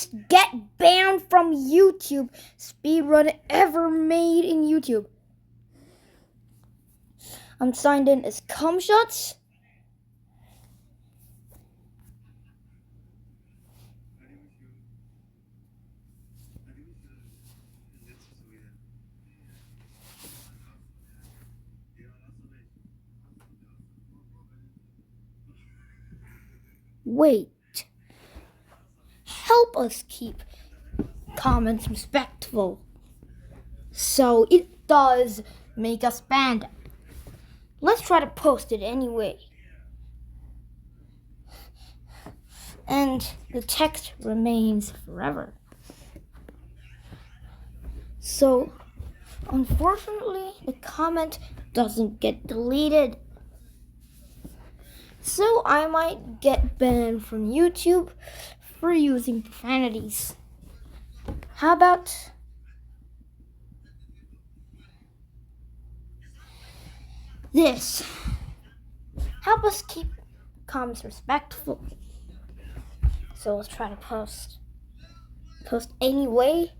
get banned from YouTube speedrun ever made in YouTube. I'm signed in as Cumshots. Wait. Help us keep comments respectful. So it does make us banned. Let's try to post it anyway. And the text remains forever. So, unfortunately, the comment doesn't get deleted. So I might get banned from YouTube for using profanities. How about this? Help us keep comments respectful. So let's try to post anyway.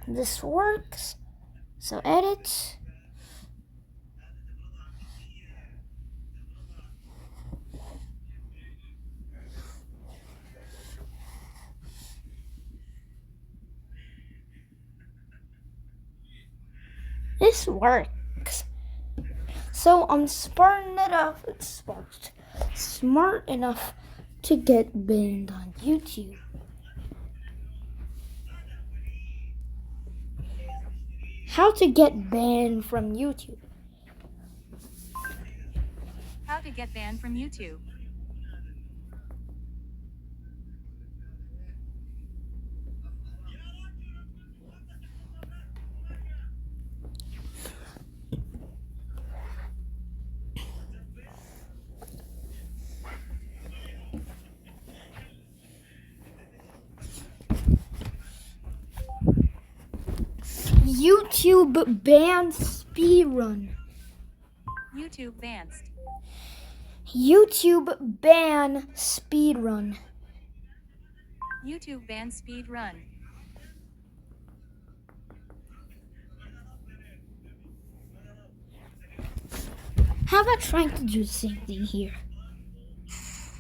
This works. So edit. This works. So I'm smart enough to get banned on YouTube. How to get banned from YouTube? How to get banned from YouTube. YouTube ban speedrun. YouTube bans. YouTube ban speedrun. YouTube ban speedrun. How about trying to do the same thing here?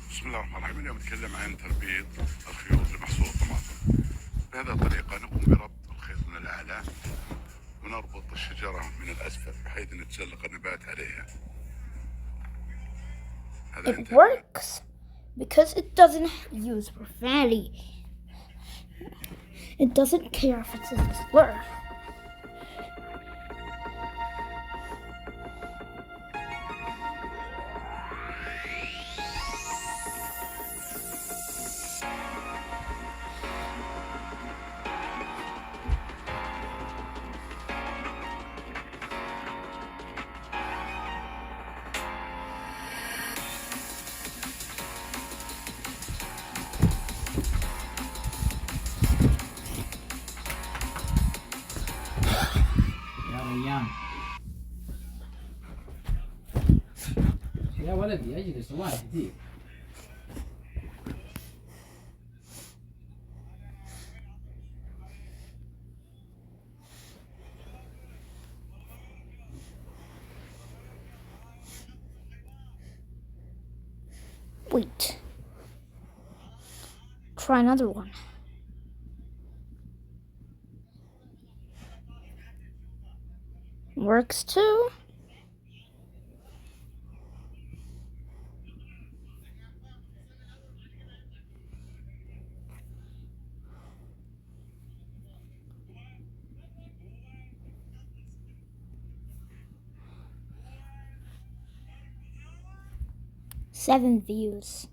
بسم الله الرحمن الرحيم. اليوم نتكلم عن تربية الخيوط لمحصول الطماطم. بهذه الطريقة نقوم بربط الخيط من الأعلى ونربط الشجرة من الأسفل بحيث نتسلق النبات عليها. It works because it doesn't use profanity. It doesn't care if it's a slur. يا ولدي اجلس الله يهديك. Wait. Try another one. Works too. Seven views.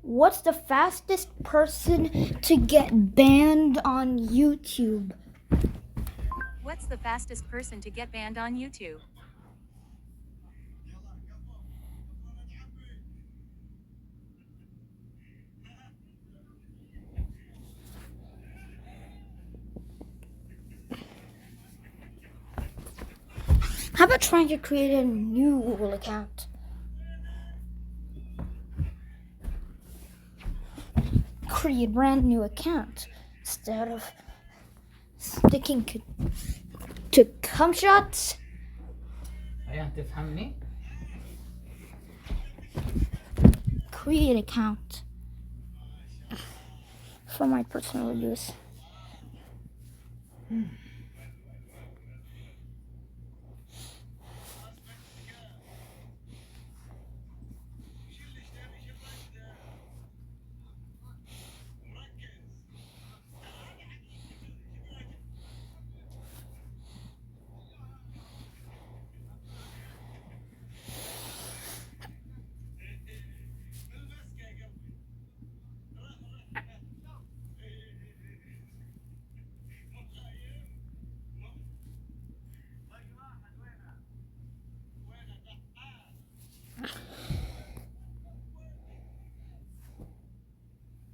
What's the fastest person to get banned on YouTube? What's the fastest person to get banned on YouTube? about trying to create a new Google account? Create a brand new account instead of sticking to cum shots. أيان تفهمني؟ Create an account for my personal use.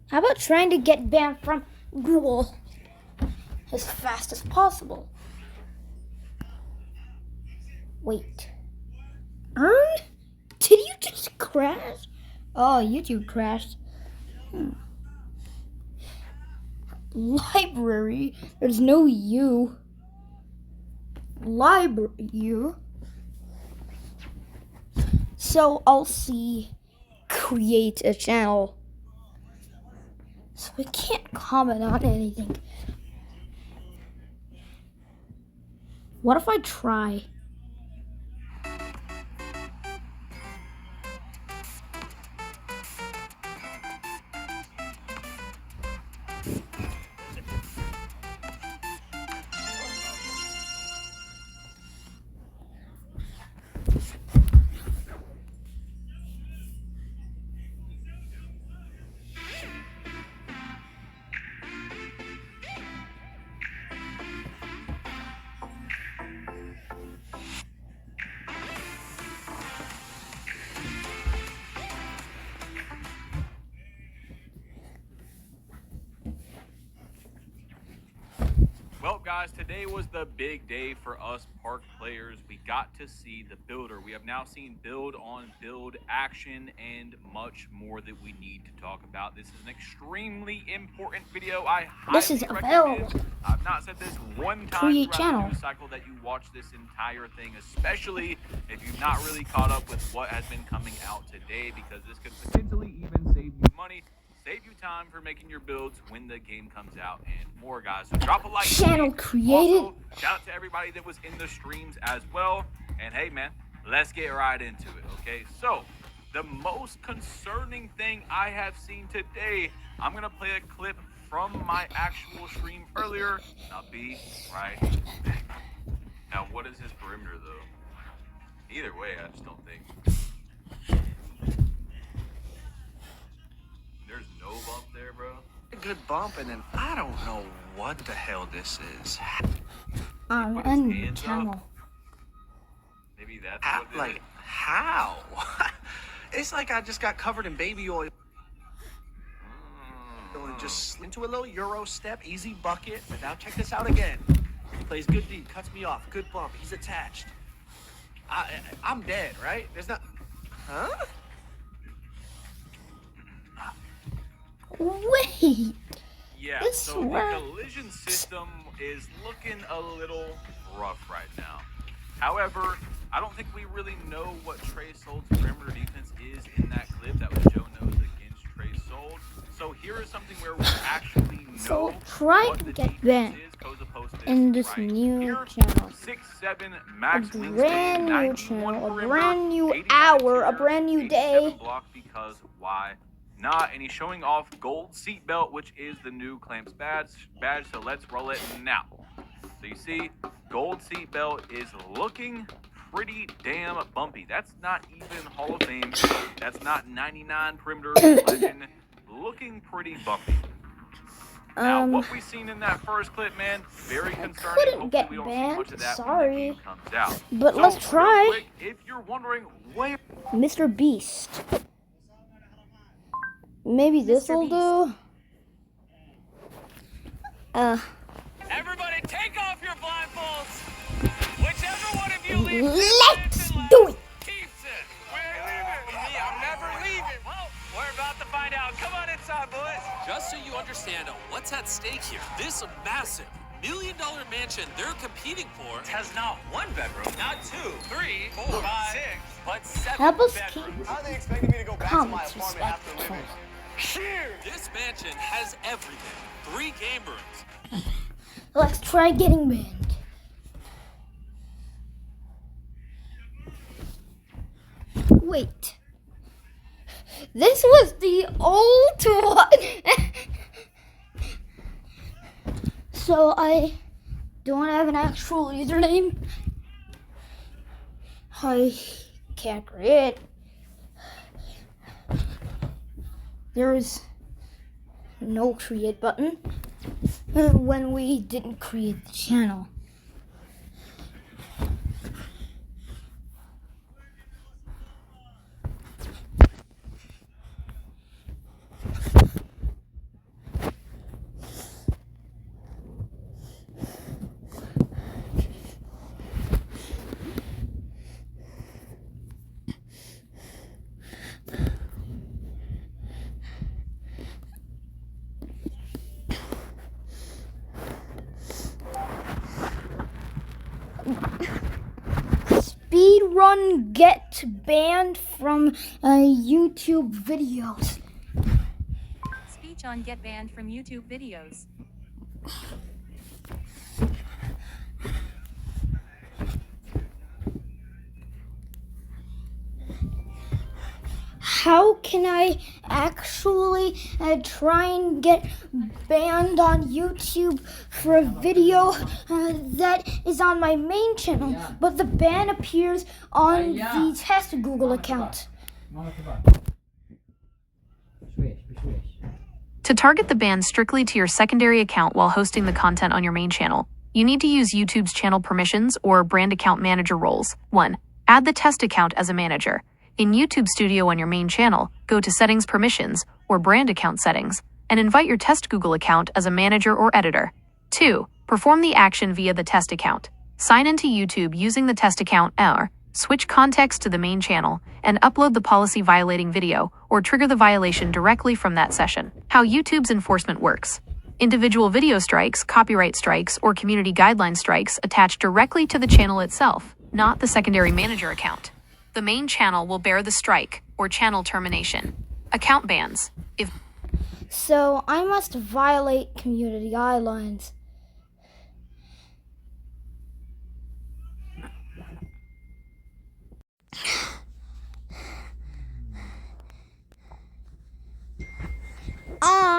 How about trying to get banned from Google as fast as possible? Wait. Earn? Did you just crash? Oh, YouTube crashed. Library? There's no U. Library U. So I'll see create a channel. So we can't comment on anything. What if I try? Well, guys, today was the big day for us park players. We got to see the builder. We have now seen build on build action and much more that we need to talk about. This is an extremely important video. I This is highly available. recommend. I've not said this one time Create throughout channel. the news cycle that you watch this entire thing, especially if you've not really caught up with what has been coming out today, because this could potentially even save you money, save you time for making your builds when the game comes out, and more, guys. So drop a like. Channel created. Also, shout out to everybody that was in the streams as well. And hey, man, let's get right into it, okay? So, the most concerning thing I have seen today, I'm going to play a clip from my actual stream earlier, and I'll be right back. Now, what is his perimeter, though? Either way, I just don't think. There's no bump there, bro. A good bump, and then I don't know what the hell this is. On Put his any hands up. channel. Maybe that's How, what did like, it. how? It's like I just got covered in baby oil and just into a little Euro step, easy bucket. But now check this out again. Plays good D, cuts me off, good bump. He's attached. I'm dead, right? There's not. Huh? Wait. Yeah, This so one- the collision system is looking a little rough right now. However, I don't think we really know what Trey Sold's perimeter defense is in that clip. That was Joe Knows against Trey Sold. So here is something where we actually know So try what to the get defense banned is. Koza posted in this right new here. channel. 6'7" A max brand wingspan, new 91 channel, a perimeter, brand new 89 hour, a interior, brand new 87 day. block, because why not? And he's showing off gold seatbelt, which is the new Clamps badge. So let's roll it now. So you see, gold seatbelt is looking pretty damn bumpy. That's not even Hall of Fame. That's not 99 perimeter legend. Looking pretty bumpy. Now, what we've seen in that first clip, man, very concerning. couldn't Hopefully get we don't banned, see much of that when sorry. the game comes out. But So, let's real try. quick, if you're wondering where Mr. Beast. Maybe this Mr. will do. Everybody take off your blindfolds. Whichever one of you Let's do it. I'm never leaving. Well, we're about to find out. Come on inside, boys. Just so you understand what's at stake here, this massive $1 million mansion they're competing for Has not one bedroom, not 2, 3, 4, 5, 6, but 7 Help us bedrooms. keep How are they expecting me to go back to my comments apartment after respectful. living here? This mansion has everything. 3 game rooms. Let's try getting banned. Wait. This was the old one. So I don't have an actual username. I can't create. There's no create button when we didn't create the channel. Speedrun get banned from YouTube videos. Speech on get banned from YouTube videos. How can I actually try and get banned on YouTube for a video that is on my main channel, but the ban appears on the test Google account? To target the ban strictly to your secondary account while hosting the content on your main channel, you need to use YouTube's channel permissions or brand account manager roles. 1. Add the test account as a manager. In YouTube Studio on your main channel, go to Settings Permissions or Brand Account Settings and invite your test Google account as a manager or editor. 2. Perform the action via the test account. Sign into YouTube using the test account or switch context to the main channel and upload the policy violating video or trigger the violation directly from that session. How YouTube's enforcement works. Individual video strikes, copyright strikes, or community guideline strikes attach directly to the channel itself, not the secondary manager account. The main channel will bear the strike or channel termination. Account bans. So I must violate community guidelines.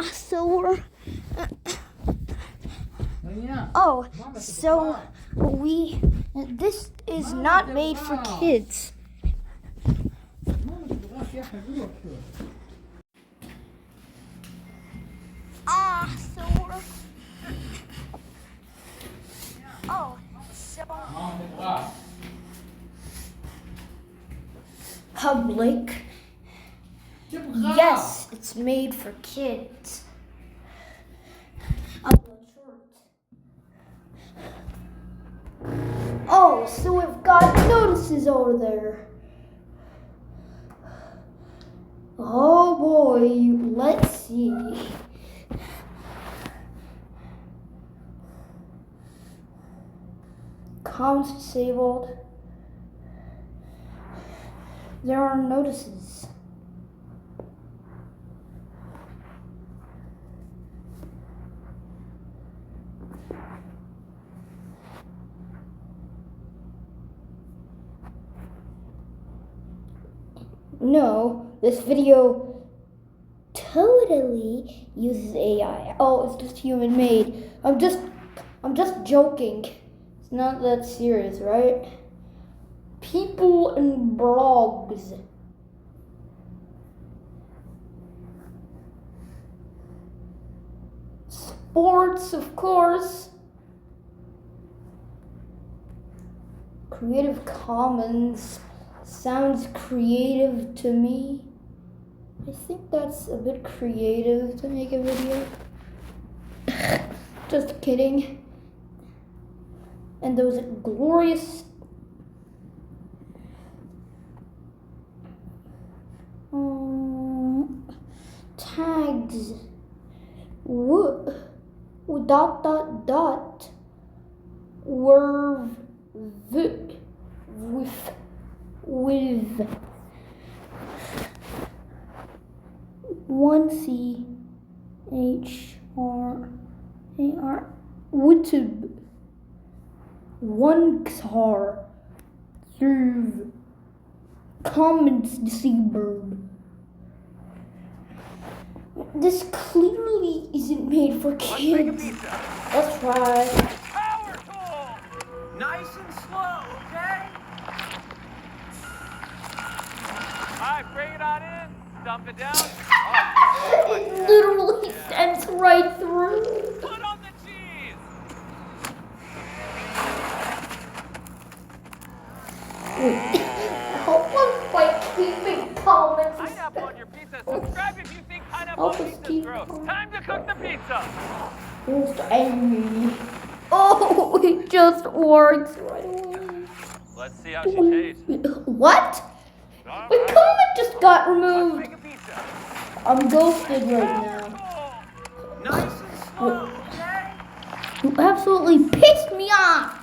So we're... Oh, so this is not made for kids. So we're... Oh, so... Public. Yes, it's made for kids. Oh, so we've got notices over there. Oh boy, let's see. Comments disabled. There are notices. No, this video totally uses AI. Oh, it's just human made. I'm just joking. It's not that serious, right? People and blogs. Sports, of course. Creative Commons. Sounds creative to me. I think that's a bit creative to make a video. Just kidding. And those glorious tags. Dot dot dot. With 1 CHRAR YouTube 1 car serve comments disabled. This clearly isn't made for kids. Let's try. Power tool! Nice and slow, okay? Alright, bring it on in. Dump it down. It literally sends right through. Put on the cheese! Help us by keeping comments. Pineapple on your pizza. Subscribe if you think pineapple Help on us pizza keep is gross. Time to cook the pizza! Most angry. Oh, it just works right away. Let's see how she tastes. What? My comment just got removed. Make a pizza. I'm ghosted right now. Nice and slow, okay? You absolutely pissed me off.